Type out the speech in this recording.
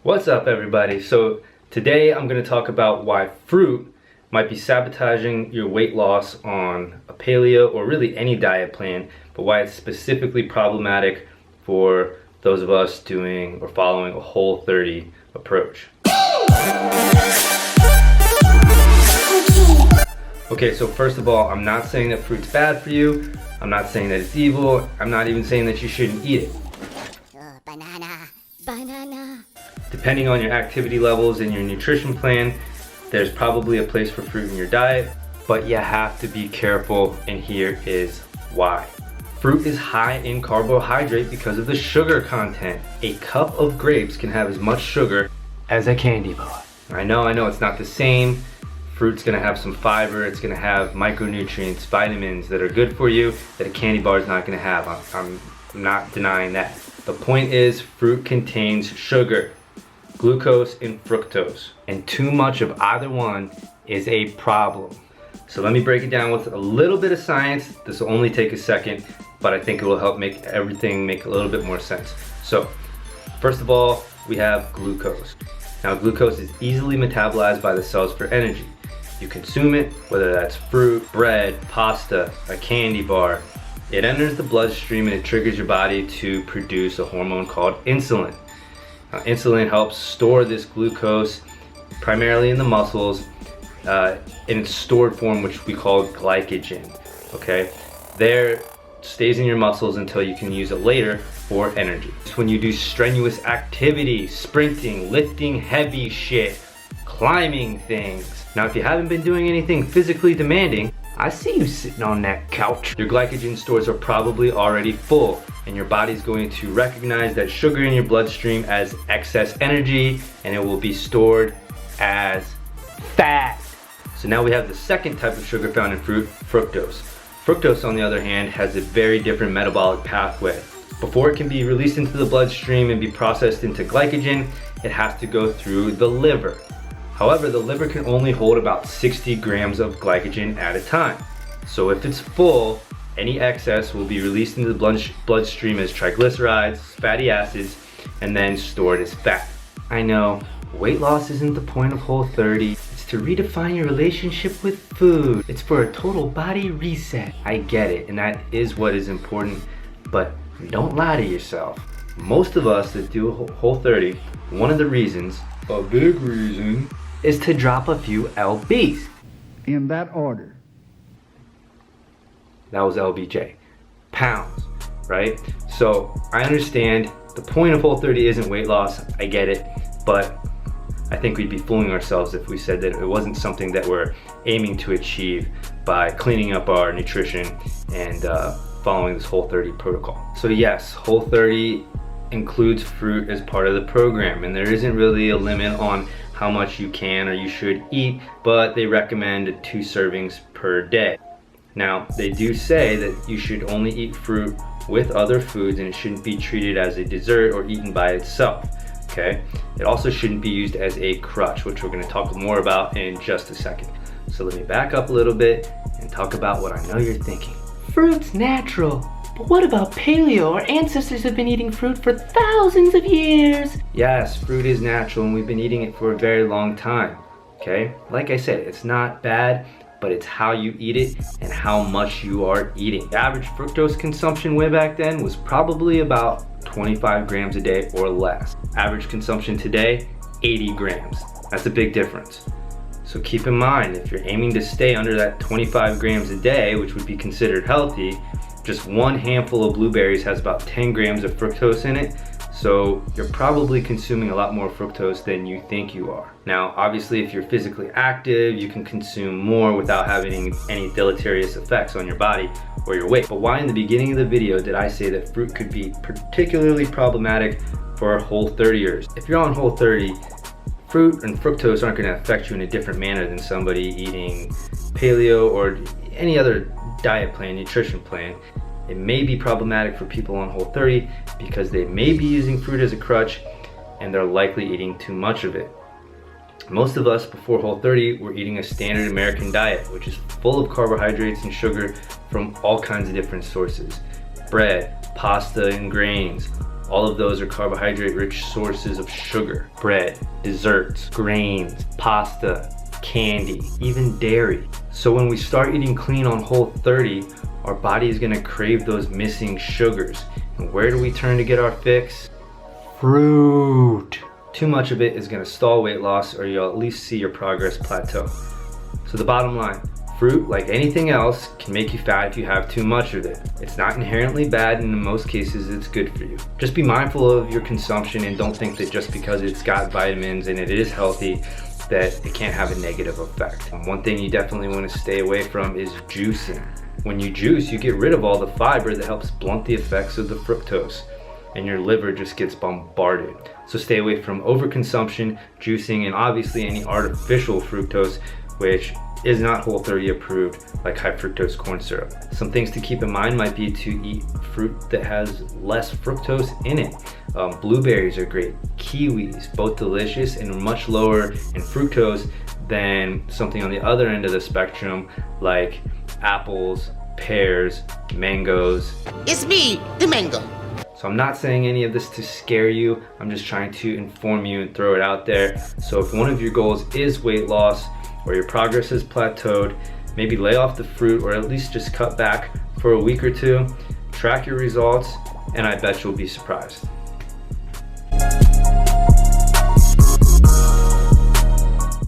What's up, everybody? So today I'm going to talk about why fruit might be sabotaging your weight loss on a paleo or really any diet plan, but why it's specifically problematic for those of us doing or following a Whole30 approach. Okay, so first of all, I'm not saying that fruit's bad for you. I'm not saying that it's evil. I'm not even saying that you shouldn't eat it. Banana. Depending on your activity levels and your nutrition plan, there's probably a place for fruit in your diet, but you have to be careful, and here is why. Fruit is high in carbohydrate because of the sugar content. A cup of grapes can have as much sugar as a candy bar. I know it's not the same. Fruit's gonna have some fiber, it's gonna have micronutrients, vitamins that are good for you that a candy bar is not gonna have. I'm not denying that. The point is, fruit contains sugar, glucose and fructose, and too much of either one is a problem. So let me break it down with a little bit of science. This will only take a second, but I think it will help make everything make a little bit more sense. So first of all, we have glucose. Now glucose is easily metabolized by the cells for energy. You consume it, whether that's fruit, bread, pasta, a candy bar, it enters the bloodstream and it triggers your body to produce a hormone called insulin. Now, insulin helps store this glucose primarily in the muscles in its stored form, which we call glycogen. Okay, there stays in your muscles until you can use it later for energy. It's when you do strenuous activity, sprinting, lifting heavy shit, climbing things. Now, if you haven't been doing anything physically demanding, I see you sitting on that couch. Your glycogen stores are probably already full, and your body's going to recognize that sugar in your bloodstream as excess energy, and it will be stored as fat. So now we have the second type of sugar found in fruit, fructose. Fructose, on the other hand, has a very different metabolic pathway. Before it can be released into the bloodstream and be processed into glycogen, it has to go through the liver. However, the liver can only hold about 60 grams of glycogen at a time. So if it's full, any excess will be released into the bloodstream as triglycerides, fatty acids, and then stored as fat. I know, weight loss isn't the point of Whole30. It's to redefine your relationship with food. It's for a total body reset. I get it, and that is what is important, but don't lie to yourself. Most of us that do Whole30, one of the reasons, a big reason, is to drop a few lbs. In that order. That was lbj. Pounds, right? So I understand the point of Whole30 isn't weight loss, I get it, but I think we'd be fooling ourselves if we said that it wasn't something that we're aiming to achieve by cleaning up our nutrition and following this Whole30 protocol. So yes, Whole30 includes fruit as part of the program, and there isn't really a limit on how much you can or you should eat, but they recommend 2 servings per day. Now, they do say that you should only eat fruit with other foods, and it shouldn't be treated as a dessert or eaten by itself, okay? It also shouldn't be used as a crutch, which we're gonna talk more about in just a second. So let me back up a little bit and talk about what I know you're thinking. Fruit's natural. But what about paleo? Our ancestors have been eating fruit for thousands of years. Yes, fruit is natural and we've been eating it for a very long time, okay? Like I said, it's not bad, but it's how you eat it and how much you are eating. The average fructose consumption way back then was probably about 25 grams a day or less. Average consumption today, 80 grams. That's a big difference. So keep in mind, if you're aiming to stay under that 25 grams a day, which would be considered healthy, just one handful of blueberries has about 10 grams of fructose in it, so you're probably consuming a lot more fructose than you think you are. Now, obviously, if you're physically active, you can consume more without having any deleterious effects on your body or your weight. But why in the beginning of the video did I say that fruit could be particularly problematic for Whole30ers? If you're on Whole30, fruit and fructose aren't going to affect you in a different manner than somebody eating paleo or any other diet plan, nutrition plan. It may be problematic for people on Whole30 because they may be using fruit as a crutch and they're likely eating too much of it. Most of us before Whole30 were eating a standard American diet, which is full of carbohydrates and sugar from all kinds of different sources. Bread, pasta and grains, All of those are carbohydrate-rich sources of sugar, bread, desserts, grains, pasta, candy, even dairy. So when we start eating clean on Whole30, our body is gonna crave those missing sugars. And where do we turn to get our fix? Fruit. Too much of it is gonna stall weight loss, or you'll at least see your progress plateau. So the bottom line, fruit, like anything else, can make you fat if you have too much of it. It's not inherently bad, and in most cases it's good for you. Just be mindful of your consumption and don't think that just because it's got vitamins and it is healthy that it can't have a negative effect. One thing you definitely want to stay away from is juicing. When you juice, you get rid of all the fiber that helps blunt the effects of the fructose, and your liver just gets bombarded. So stay away from overconsumption, juicing, and obviously any artificial fructose, which is not Whole30 approved, like high fructose corn syrup. Some things to keep in mind might be to eat fruit that has less fructose in it. Blueberries are great, kiwis, both delicious and much lower in fructose than something on the other end of the spectrum, like apples, pears, mangoes. It's me, the mango. So I'm not saying any of this to scare you, I'm just trying to inform you and throw it out there. So if one of your goals is weight loss, or your progress has plateaued, maybe lay off the fruit, or at least just cut back for a week or two, track your results, and I bet you'll be surprised.